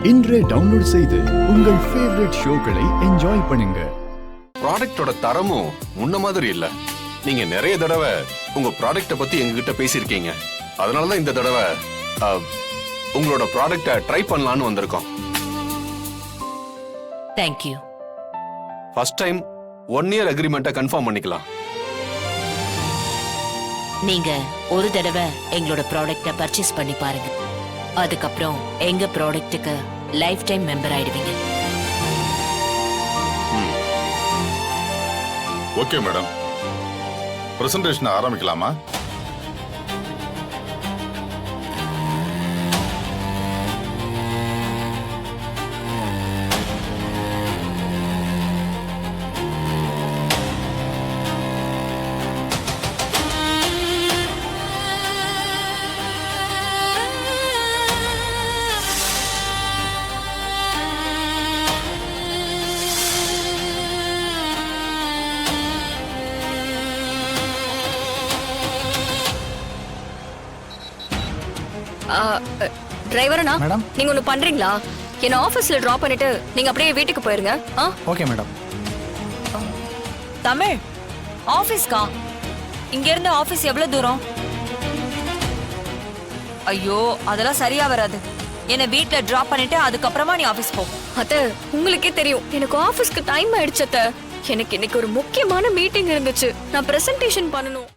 இன்றே டவுன்லோட் செய்து உங்கள் ஃபேவரட் ஷோக்களை என்ஜாய் பண்ணுங்க. ப்ராடக்ட்டோட தரமும் முன்ன மாதிரி இல்ல. நீங்க நிறைய தடவை உங்க ப்ராடக்ட்ட பத்தி எங்ககிட்ட பேசியிருக்கீங்க. அதனால தான் இந்த தடவை உங்களோட ப்ராடக்ட்ட ட்ரை பண்ணலாம்னு வந்திருக்கோம். Thank you. First time 1 year அக்ரிமெண்ட்டை கன்ஃபார்ம் பண்ணிக்கலாம். நீங்க ஒரு தடவை எங்களோட ப்ராடக்ட்ட பர்ச்சேஸ் பண்ணி பாருங்க. அதுக்கப்புறம் எங்க ப்ராடக்ட்டுக்கு லைஃப் டைம் மெம்பர் ஆயிடுவீங்க. ஓகே மேடம், பிரசன்டேஷன் ஆரம்பிக்கலாமா? டிரைவரனா மேடம், நீங்க ஒண்ணு பண்றீங்களா? என்ன ஆபீஸ்ல டிராப் பண்ணிட்டு நீங்க அப்படியே வீட்டுக்கு போயிருங்க. Okay madam. தமிழ், ஆபீஸ்க்கா? இங்க இருந்து ஆபீஸ் எவ்வளவு தூரம்? ஐயோ, அதெல்லாம் சரியா வராது. என்ன வீட்ல டிராப் பண்ணிட்டு அதுக்கப்புறமா நீ ஆபீஸ் போ. அத்த, உங்களுக்கே தெரியும் எனக்கு ஆபீஸ்க்கு டைம் ஆயிடுச்சு அத்த. எனக்கு இன்னைக்கு ஒரு முக்கியமான மீட்டிங் இருந்துச்சு. நான் பிரசன்டேஷன் பண்ணணும்.